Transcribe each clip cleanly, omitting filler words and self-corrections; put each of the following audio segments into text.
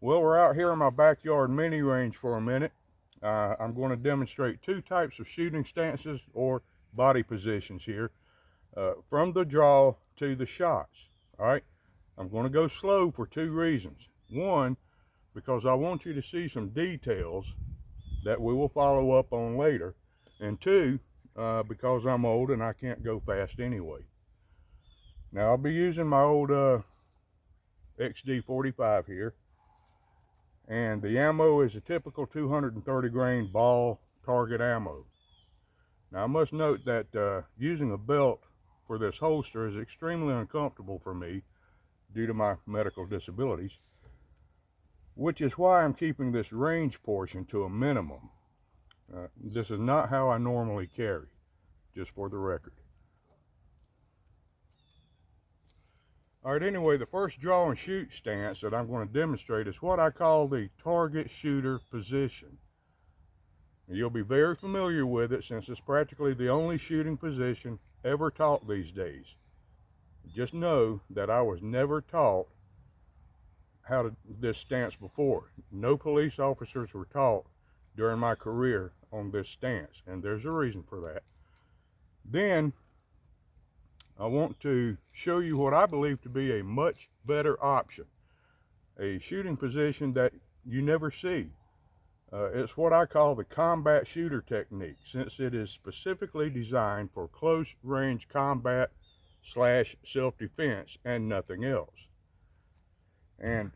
Well, we're out here in my backyard mini range for a minute. I'm going to demonstrate two types of shooting stances or body positions here, from the draw to the shots. All right, I'm going to go slow for two reasons. One, because I want you to see some details that we will follow up on later. And two, because I'm old and I can't go fast anyway. Now I'll be using my old XD45 here. And the ammo is a typical 230 grain ball target ammo. Now I must note that using a belt for this holster is extremely uncomfortable for me due to my medical disabilities, which is why I'm keeping this range portion to a minimum. This is not how I normally carry, just for the record. All right, anyway, the first draw and shoot stance that I'm going to demonstrate is what I call the target shooter position. You'll be very familiar with it since it's practically the only shooting position ever taught these days. Just know that I was never taught how to this stance before. No police officers were taught during my career on this stance, and there's a reason for that. Then I want to show you what I believe to be a much better option, a shooting position that you never see. It's what I call the combat shooter technique, since it is specifically designed for close range combat / self-defense and nothing else. And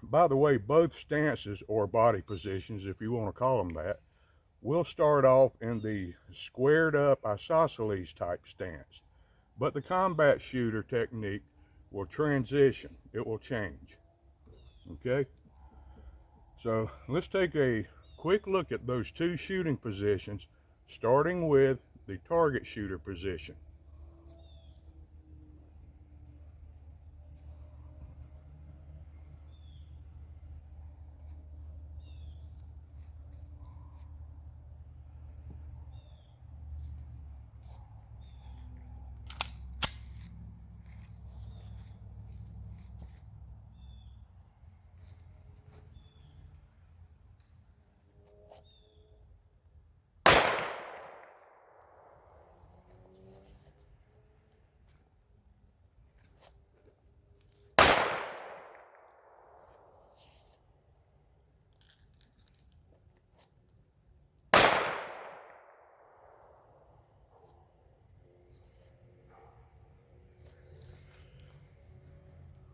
by the way, both stances or body positions, if you want to call them that, will start off in the squared up isosceles type stance. But the combat shooter technique will transition, it will change. Okay? So let's take a quick look at those two shooting positions, starting with the target shooter position.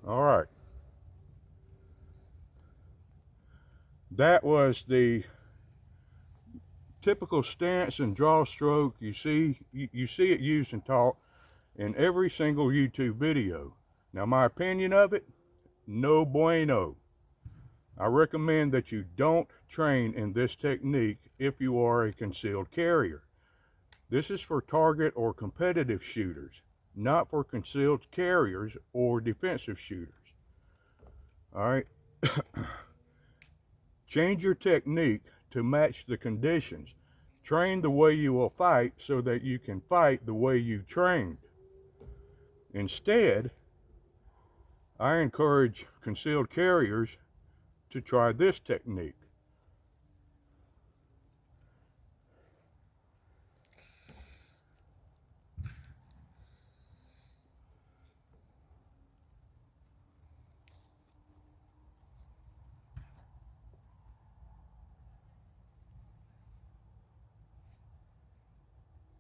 All right. That was the typical stance and draw stroke you see it used and taught in every single YouTube video. Now my opinion of it, no bueno. I recommend that you don't train in this technique if you are a concealed carrier. This is for target or competitive shooters, not for concealed carriers or defensive shooters. All right. Change your technique to match the conditions. Train the way you will fight so that you can fight the way you trained. Instead, I encourage concealed carriers to try this technique.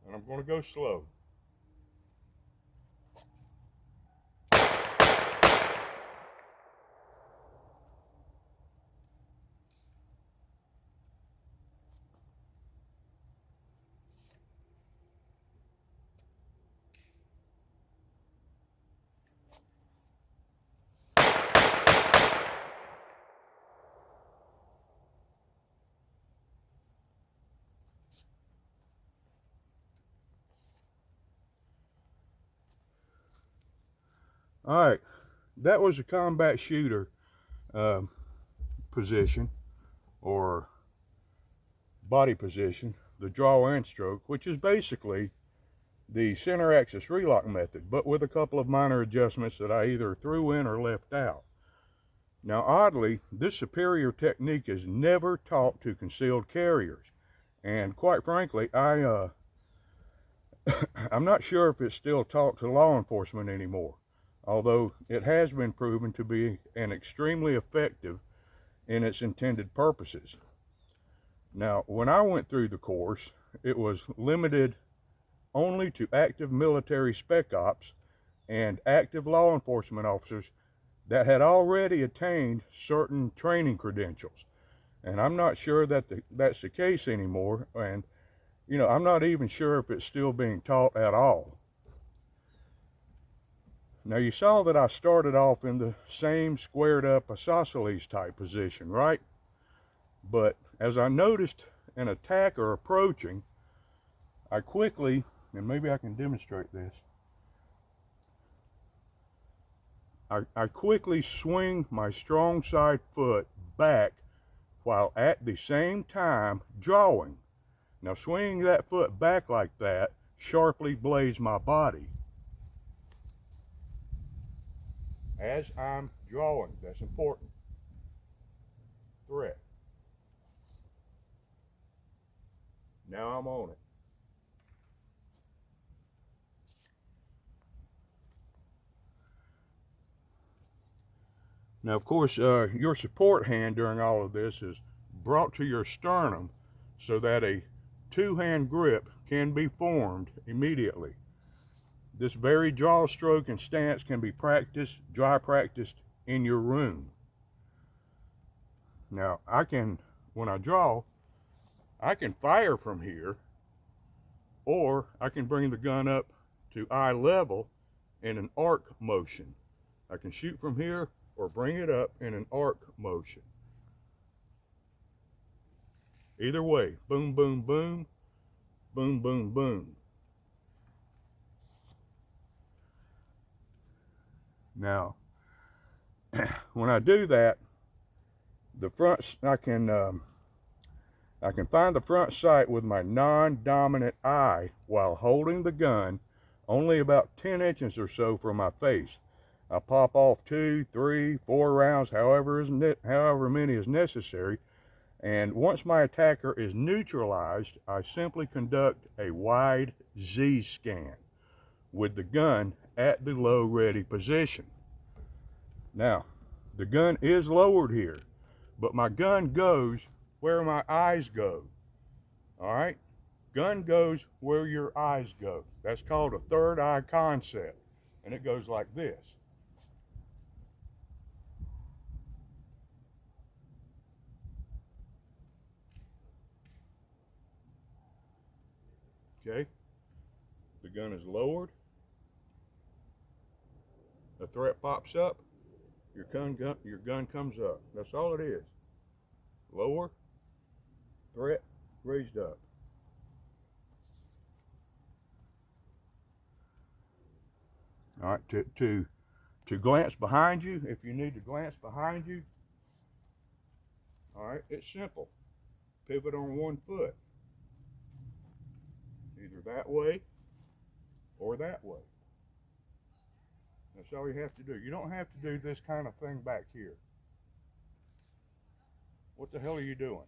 And I'm going to go slow. All right, that was a combat shooter position or body position, the draw and stroke, which is basically the Center Axis Relock method, but with a couple of minor adjustments that I either threw in or left out. Now, oddly, this superior technique is never taught to concealed carriers. And quite frankly, I'm not sure if it's still taught to law enforcement anymore, although it has been proven to be an extremely effective in its intended purposes. Now, when I went through the course, it was limited only to active military spec ops and active law enforcement officers that had already attained certain training credentials. And I'm not sure that that's the case anymore. And, I'm not even sure if it's still being taught at all. Now, you saw that I started off in the same squared up isosceles type position, right? But as I noticed an attacker approaching, I quickly, and maybe I can demonstrate this, I quickly swing my strong side foot back while at the same time drawing. Now, swinging that foot back like that sharply blades my body as I'm drawing. That's important. Threat. Now I'm on it. Now, of course, your support hand during all of this is brought to your sternum so that a two-hand grip can be formed immediately. This very draw stroke and stance can be dry practiced in your room. Now, when I draw, I can fire from here, or I can bring the gun up to eye level in an arc motion. I can shoot from here or bring it up in an arc motion. Either way, boom, boom, boom, boom, boom, boom. Now, when I do that, I can find the front sight with my non-dominant eye while holding the gun only about 10 inches or so from my face. I pop off 2, 3, 4 rounds, however many is necessary, and once my attacker is neutralized, I simply conduct a wide Z scan with the gun at the low ready position. Now, the gun is lowered here, but my gun goes where my eyes go. All right? Gun goes where your eyes go. That's called a third eye concept, and it goes like this. Okay? The gun is lowered. The threat pops up. Your gun comes up. That's all it is. Lower, threat, raised up. All right, to glance behind you, if you need to glance behind you, all right, it's simple. Pivot on one foot. Either that way or that way. That's all you have to do. You don't have to do this kind of thing back here. What the hell are you doing?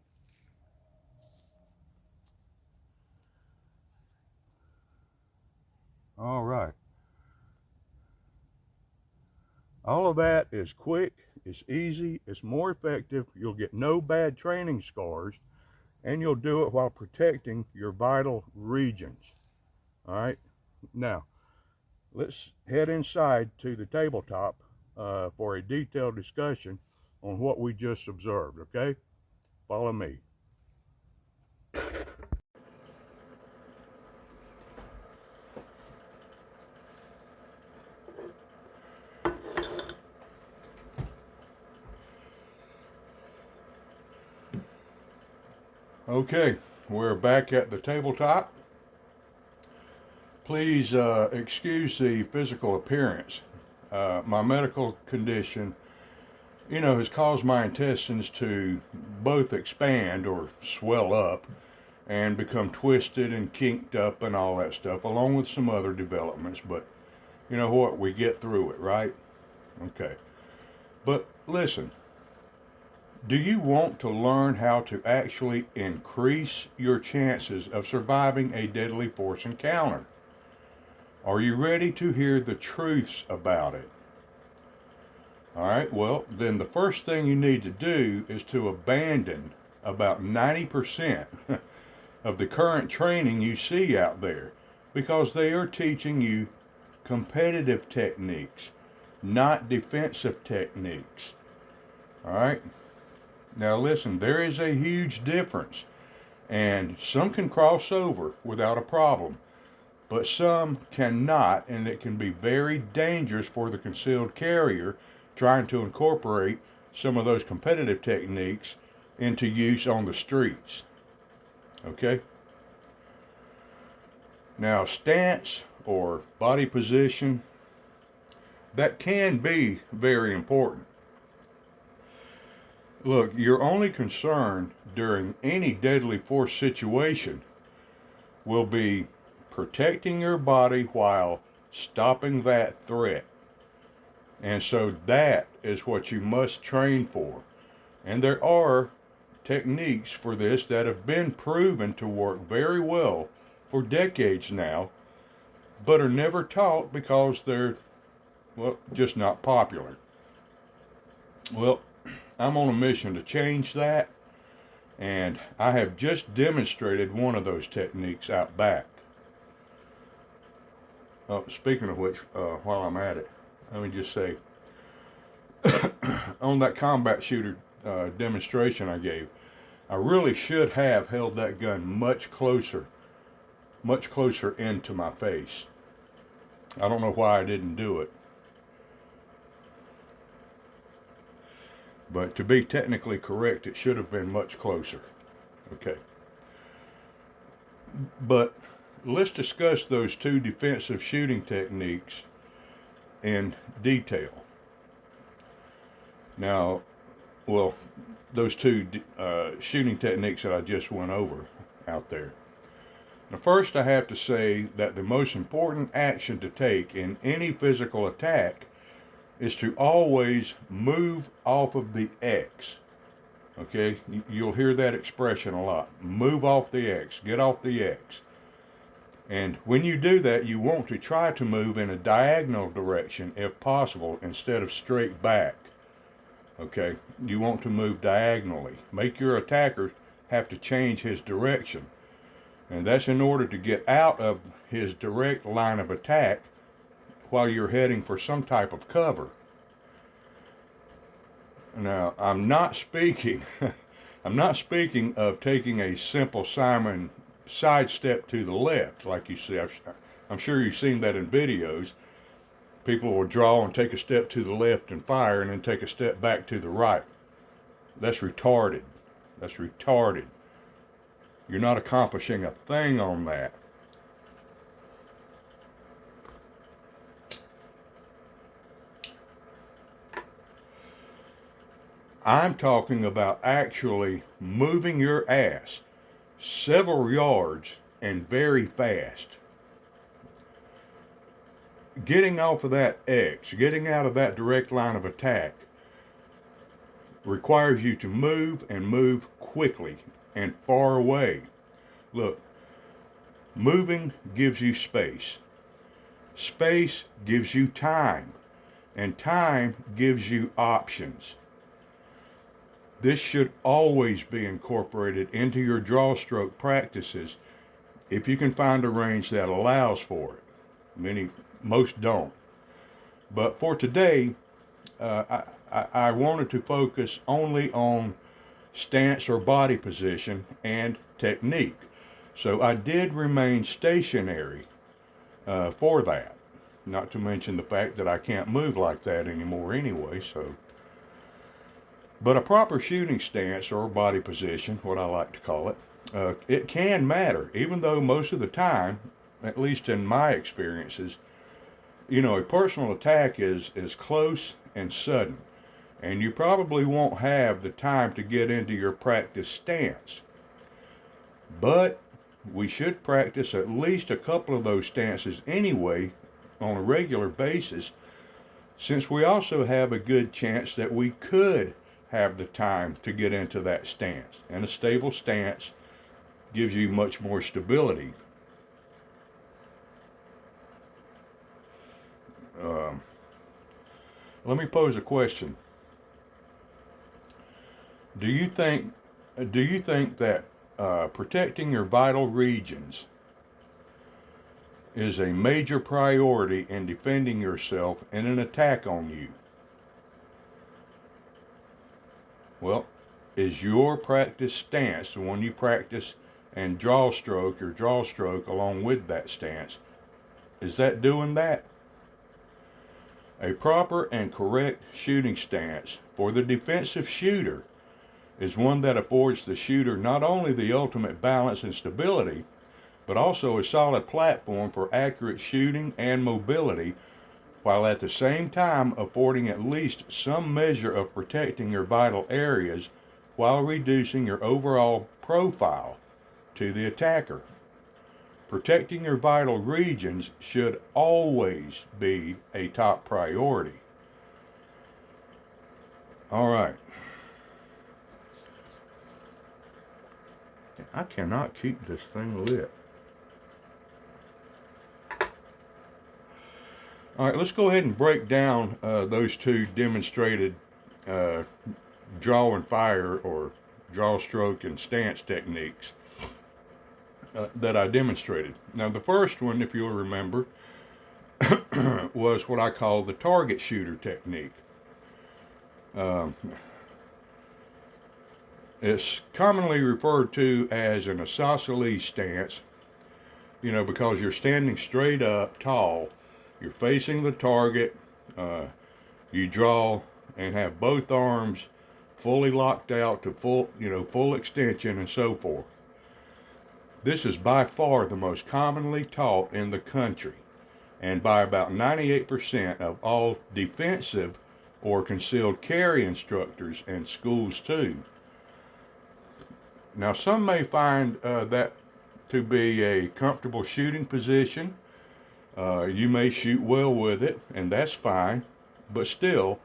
All right. All of that is quick, it's easy, it's more effective. You'll get no bad training scars, and you'll do it while protecting your vital regions. All right. Now, let's head inside to the tabletop for a detailed discussion on what we just observed, okay? Follow me. Okay, we're back at the tabletop. Please excuse the physical appearance. My medical condition, has caused my intestines to both expand or swell up and become twisted and kinked up and all that stuff, along with some other developments. But you know what? We get through it, right? Okay. But listen, Do you want to learn how to actually increase your chances of surviving a deadly force encounter? Are you ready to hear the truths about it? All right, well, then the first thing you need to do is to abandon about 90% of the current training you see out there, because they are teaching you competitive techniques, not defensive techniques. All right? Now listen, there is a huge difference, and some can cross over without a problem, but some cannot, and it can be very dangerous for the concealed carrier trying to incorporate some of those competitive techniques into use on the streets. Okay? Now, stance or body position, that can be very important. Look, your only concern during any deadly force situation will be protecting your body while stopping that threat. And so that is what you must train for. And there are techniques for this that have been proven to work very well for decades now, but are never taught because they're, well, just not popular. Well, I'm on a mission to change that, and I have just demonstrated one of those techniques out back. Speaking of which, while I'm at it, let me just say, on that combat shooter demonstration I gave, I really should have held that gun much closer into my face. I don't know why I didn't do it. But to be technically correct, it should have been much closer. Okay. But let's discuss those two defensive shooting techniques in detail. Now, well, those two shooting techniques that I just went over out there. Now, first I have to say that the most important action to take in any physical attack is to always move off of the X. Okay, you'll hear that expression a lot. Move off the X, get off the X. And when you do that, you want to try to move in a diagonal direction if possible instead of straight back. Okay, you want to move diagonally. Make your attacker have to change his direction. And that's in order to get out of his direct line of attack while you're heading for some type of cover. Now, I'm not speaking of taking a simple Simon sidestep to the left, like you see. I'm sure you've seen that in videos. People will draw and take a step to the left and fire, and then take a step back to the right. That's retarded. That's retarded. You're not accomplishing a thing on that. I'm talking about actually moving your ass several yards and very fast. Getting off of that X, getting out of that direct line of attack, requires you to move and move quickly and far away. Look, moving gives you space. Space gives you time. And time gives you options. This should always be incorporated into your draw stroke practices if you can find a range that allows for it. Most don't. But for today, I wanted to focus only on stance or body position and technique. So I did remain stationary for that. Not to mention the fact that I can't move like that anymore anyway, so. But a proper shooting stance or body position, what I like to call it, it can matter, even though most of the time, at least in my experiences, a personal attack is close and sudden, and you probably won't have the time to get into your practice stance. But we should practice at least a couple of those stances anyway on a regular basis, since we also have a good chance that we could have the time to get into that stance. And a stable stance gives you much more stability. Let me pose a question. Do you think that protecting your vital regions is a major priority in defending yourself in an attack on you? Well, is your practice stance, the one you practice and draw stroke along with that stance, is that doing that? A proper and correct shooting stance for the defensive shooter is one that affords the shooter not only the ultimate balance and stability, but also a solid platform for accurate shooting and mobility, while at the same time affording at least some measure of protecting your vital areas while reducing your overall profile to the attacker. Protecting your vital regions should always be a top priority. All right. I cannot keep this thing lit. All right, let's go ahead and break down those two demonstrated draw and fire, or draw stroke and stance techniques that I demonstrated. Now, the first one, if you'll remember, was what I call the target shooter technique. It's commonly referred to as an isosceles stance, because you're standing straight up, tall, you're facing the target, you draw and have both arms fully locked out to full extension and so forth. This is by far the most commonly taught in the country, and by about 98% of all defensive or concealed carry instructors and schools too. Now, some may find that to be a comfortable shooting position. You may shoot well with it, and that's fine, but still,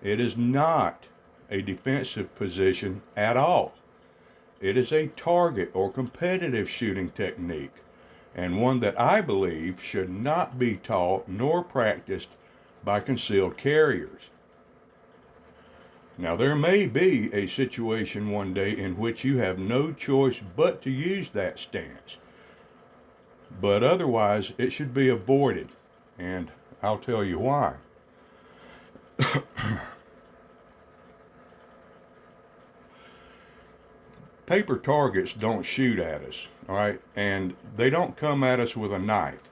it is not a defensive position at all. It is a target or competitive shooting technique, and one that I believe should not be taught nor practiced by concealed carriers. Now, there may be a situation one day in which you have no choice but to use that stance, but otherwise it should be avoided, and I'll tell you why. Paper targets don't shoot at us, all right? And they don't come at us with a knife.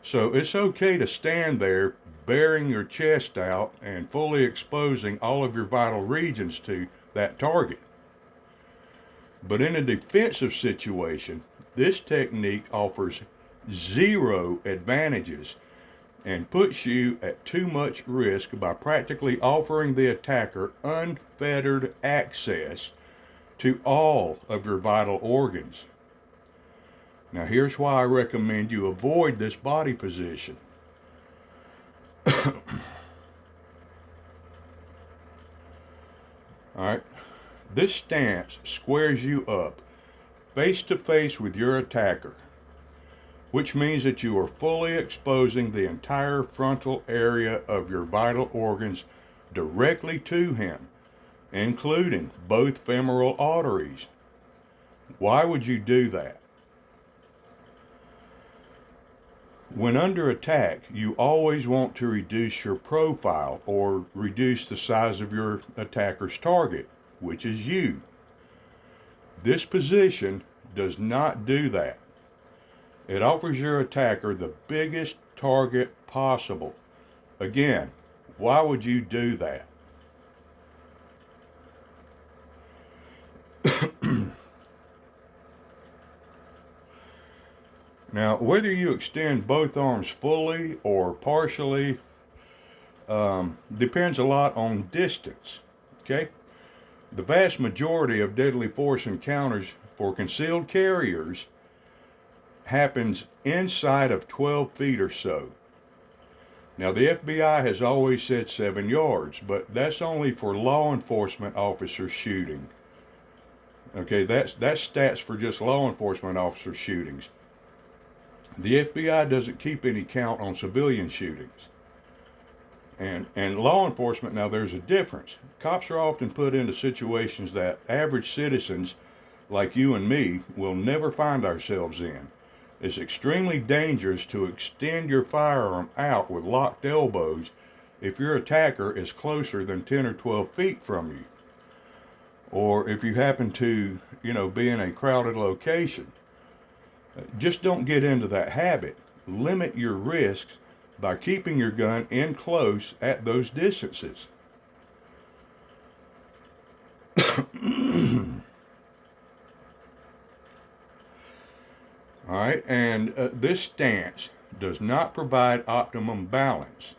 So it's okay to stand there bearing your chest out and fully exposing all of your vital regions to that target. But in a defensive situation, this technique offers zero advantages and puts you at too much risk by practically offering the attacker unfettered access to all of your vital organs. Now, here's why I recommend you avoid this body position. All right, this stance squares you up face to face with your attacker, which means that you are fully exposing the entire frontal area of your vital organs directly to him, including both femoral arteries. Why would you do that? When under attack, you always want to reduce your profile or reduce the size of your attacker's target, which is you. This position does not do that. It offers your attacker the biggest target possible. Again, why would you do that? Now, whether you extend both arms fully or partially depends a lot on distance, okay? The vast majority of deadly force encounters for concealed carriers happens inside of 12 feet or so. Now, the FBI has always said 7 yards, but that's only for law enforcement officers shooting. Okay, that's stats for just law enforcement officer shootings. The FBI doesn't keep any count on civilian shootings. And law enforcement, now there's a difference. Cops are often put into situations that average citizens like you and me will never find ourselves in. It's extremely dangerous to extend your firearm out with locked elbows if your attacker is closer than 10 or 12 feet from you. Or if you happen to, be in a crowded location. Just don't get into that habit. Limit your risks by keeping your gun in close at those distances. All right, and this stance does not provide optimum balance.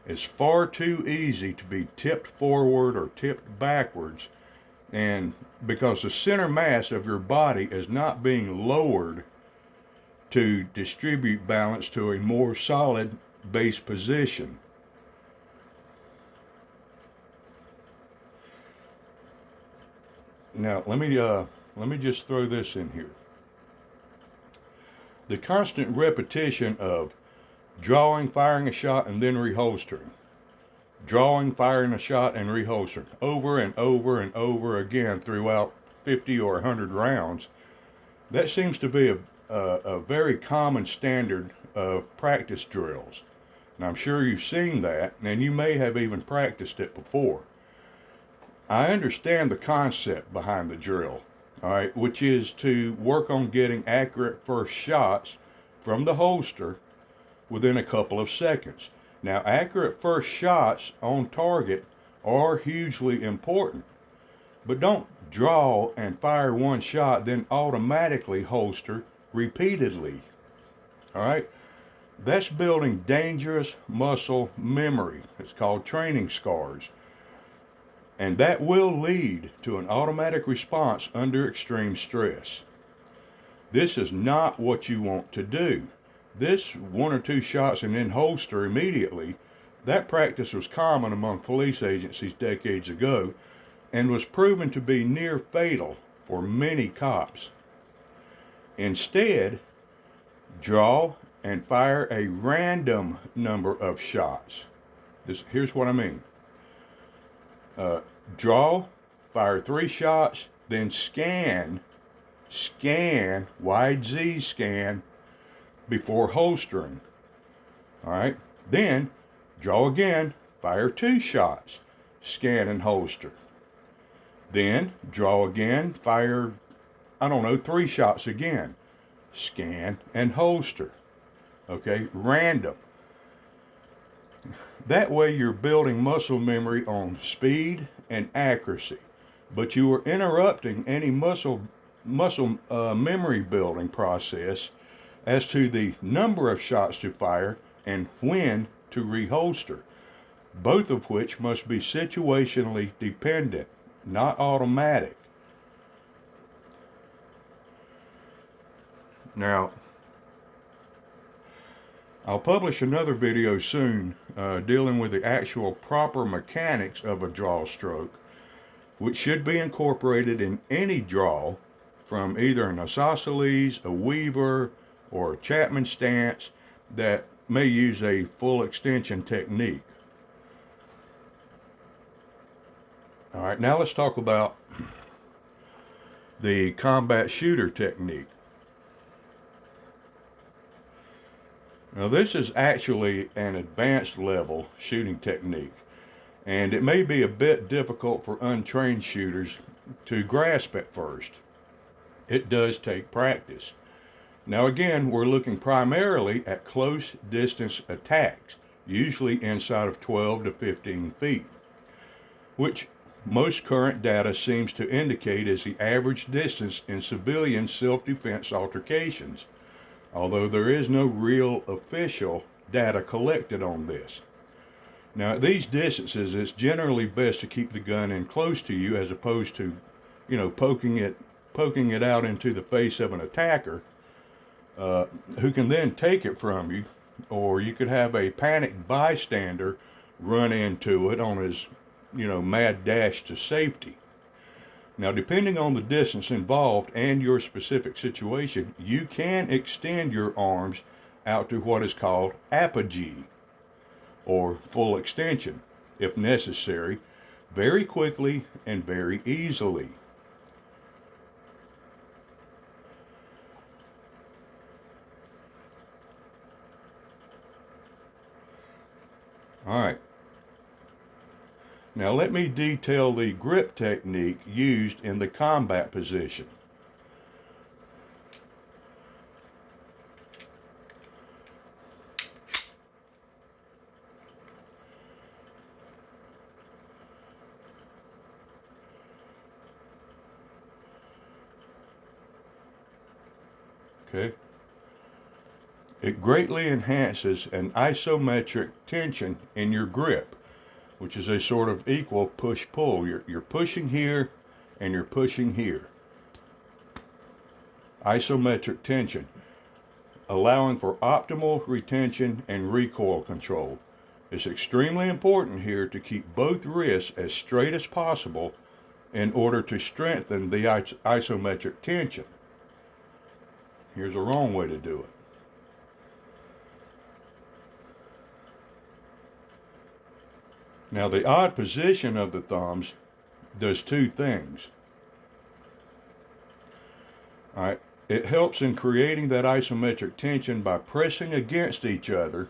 It's far too easy to be tipped forward or tipped backwards, and because the center mass of your body is not being lowered to distribute balance to a more solid base position. Now, let me just throw this in here. The constant repetition of drawing, firing a shot, and then reholstering. Drawing, firing a shot, and reholstering. Over and over and over again throughout 50 or 100 rounds. That seems to be a very common standard of practice drills. And I'm sure you've seen that, and you may have even practiced it before. I understand the concept behind the drill. All right, which is to work on getting accurate first shots from the holster within a couple of seconds. Now, accurate first shots on target are hugely important, but don't draw and fire one shot, then automatically holster repeatedly. All right, that's building dangerous muscle memory. It's called training scars. And that will lead to an automatic response under extreme stress. This is not what you want to do. This 1 or 2 shots and then holster immediately, that practice was common among police agencies decades ago and was proven to be near fatal for many cops. Instead, draw and fire a random number of shots. Here's what I mean. Draw, fire 3 shots, then scan, wide Z scan, before holstering. All right, then draw again, fire 2 shots, scan and holster. Then draw again, fire, 3 shots again, scan and holster. Okay, random. That way you're building muscle memory on speed and accuracy, but you are interrupting any muscle memory building process as to the number of shots to fire and when to reholster, both of which must be situationally dependent, not automatic. Now, I'll publish another video soon dealing with the actual proper mechanics of a draw stroke, which should be incorporated in any draw from either an isosceles, a Weaver, or a Chapman stance that may use a full extension technique. All right, now let's talk about the combat shooter technique. Now, this is actually an advanced level shooting technique, and it may be a bit difficult for untrained shooters to grasp at first. It does take practice. Now, again, we're looking primarily at close distance attacks, usually inside of 12 to 15 feet, which most current data seems to indicate is the average distance in civilian self-defense altercations, although there is no real official data collected on this. Now, at these distances, it's generally best to keep the gun in close to you as opposed to, poking it out into the face of an attacker who can then take it from you or you could have a panicked bystander run into it on his, mad dash to safety. Now, depending on the distance involved and your specific situation, you can extend your arms out to what is called apogee, or full extension, if necessary, very quickly and very easily. All right. Now let me detail the grip technique used in the combat position. Okay. It greatly enhances an isometric tension in your grip, which is a sort of equal push-pull. You're pushing here and you're pushing here. Isometric tension, allowing for optimal retention and recoil control. It's extremely important here to keep both wrists as straight as possible in order to strengthen the isometric tension. Here's a wrong way to do it. Now, the odd position of the thumbs does two things. All right, it helps in creating that isometric tension by pressing against each other,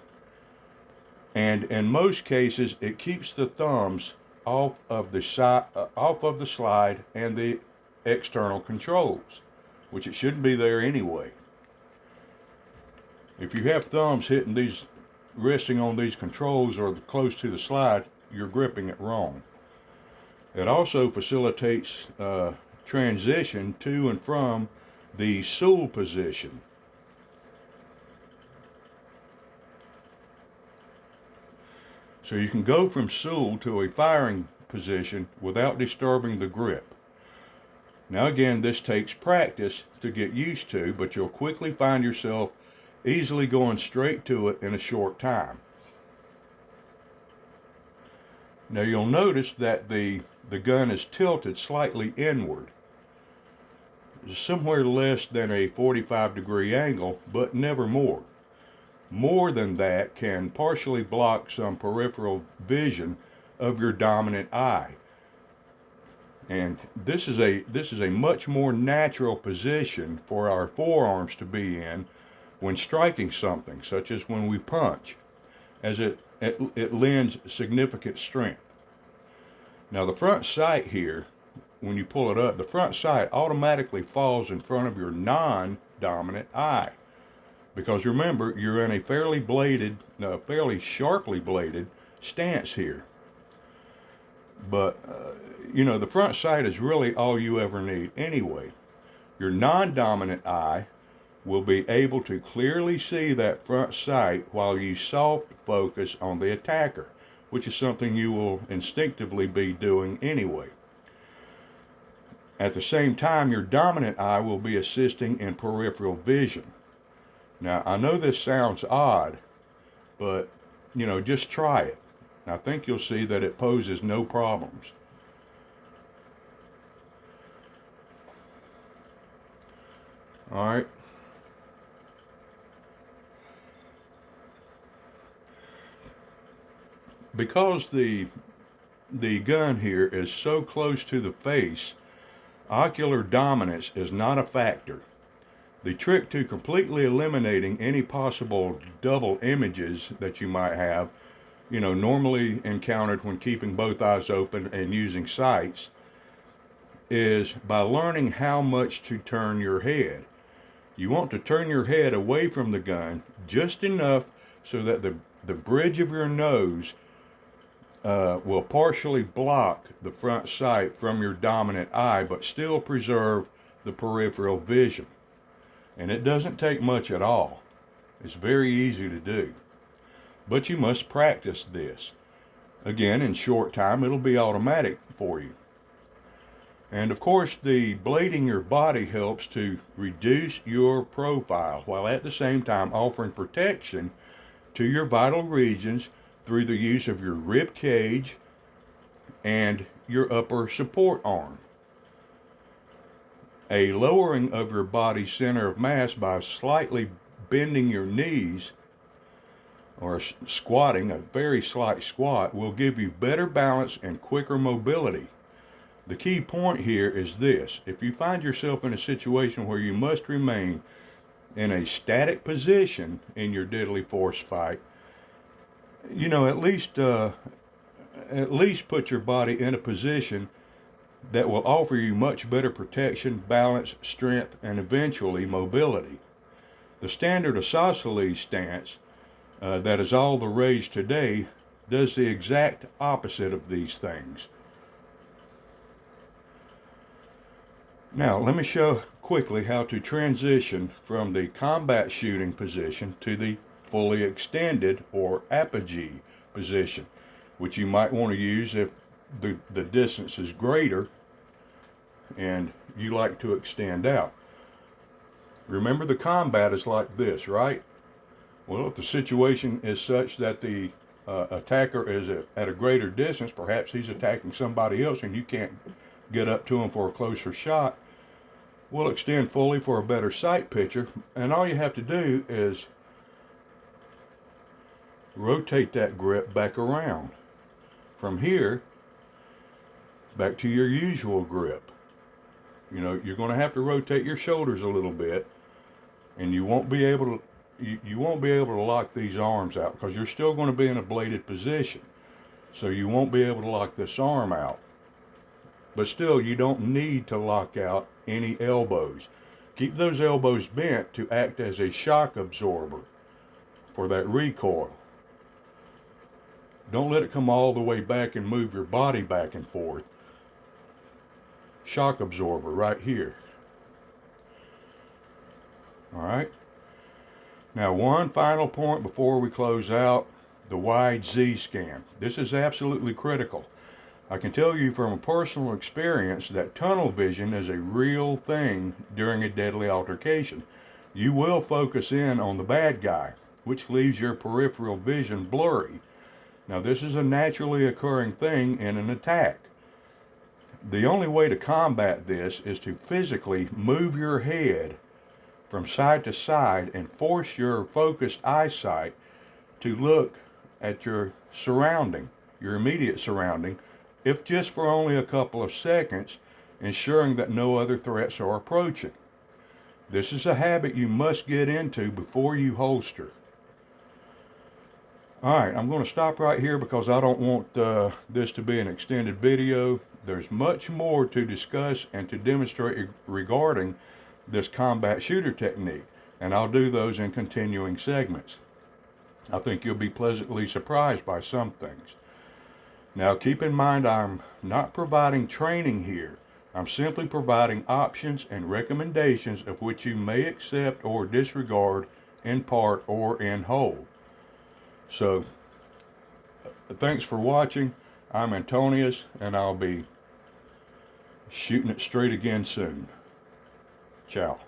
and in most cases, it keeps the thumbs off of the slide and the external controls, which it shouldn't be there anyway. If you have thumbs resting on these controls or close to the slide, you're gripping it wrong. It also facilitates transition to and from the stool position. So you can go from stool to a firing position without disturbing the grip. Now again, this takes practice to get used to, but you'll quickly find yourself easily going straight to it in a short time. Now you'll notice that the gun is tilted slightly inward, somewhere less than a 45-degree angle, but never more. More than that can partially block some peripheral vision of your dominant eye. And this is a much more natural position for our forearms to be in when striking something, such as when we punch, as it lends significant strength. Now the front sight here, when you pull it up, the front sight automatically falls in front of your non-dominant eye. Because remember, you're in a fairly sharply bladed stance here. But, the front sight is really all you ever need anyway. Your non-dominant eye will be able to clearly see that front sight while you soft focus on the attacker, which is something you will instinctively be doing anyway. At the same time, your dominant eye will be assisting in peripheral vision. Now, I know this sounds odd, but, just try it. I think you'll see that it poses no problems. All right. Because the gun here is so close to the face, ocular dominance is not a factor. The trick to completely eliminating any possible double images that you might have, normally encountered when keeping both eyes open and using sights, is by learning how much to turn your head. You want to turn your head away from the gun just enough so that the bridge of your nose will partially block the front sight from your dominant eye, but still preserve the peripheral vision. And it doesn't take much at all. It's very easy to do. But you must practice this. Again, in short time, it'll be automatic for you. And of course, the blading your body helps to reduce your profile while at the same time offering protection to your vital regions through the use of your rib cage and your upper support arm. A lowering of your body's center of mass by slightly bending your knees or squatting, a very slight squat, will give you better balance and quicker mobility. The key point here is this: if you find yourself in a situation where you must remain in a static position in your deadly force fight, you know, at least put your body in a position that will offer you much better protection, balance, strength, and eventually mobility. The standard isosceles stance that is all the rage today does the exact opposite of these things. Now, let me show quickly how to transition from the combat shooting position to the fully extended or apogee position, which you might want to use if the distance is greater and you like to extend out. Remember, the combat is like this, right? Well, if the situation is such that the attacker is at a greater distance, perhaps he's attacking somebody else and you can't get up to him for a closer shot, we'll extend fully for a better sight picture, and all you have to do is rotate that grip back around. From here, back to your usual grip. You know, you're going to have to rotate your shoulders a little bit, and you won't be able to lock these arms out because you're still going to be in a bladed position. So you won't be able to lock this arm out. But still, you don't need to lock out any elbows. Keep those elbows bent to act as a shock absorber for that recoil. Don't let it come all the way back and move your body back and forth. Shock absorber right here. All right. Now, one final point before we close out: the wide Z scan. This is absolutely critical. I can tell you from a personal experience that tunnel vision is a real thing during a deadly altercation. You will focus in on the bad guy, which leaves your peripheral vision blurry. Now, this is a naturally occurring thing in an attack. The only way to combat this is to physically move your head from side to side and force your focused eyesight to look at your surrounding, your immediate surrounding, if just for only a couple of seconds, ensuring that no other threats are approaching. This is a habit you must get into before you holster. All right, I'm going to stop right here because I don't want this to be an extended video. There's much more to discuss and to demonstrate regarding this combat shooter technique, and I'll do those in continuing segments. I think you'll be pleasantly surprised by some things. Now, keep in mind, I'm not providing training here. I'm simply providing options and recommendations of which you may accept or disregard in part or in whole. So, thanks for watching. I'm Antonius, and I'll be shooting it straight again soon. Ciao.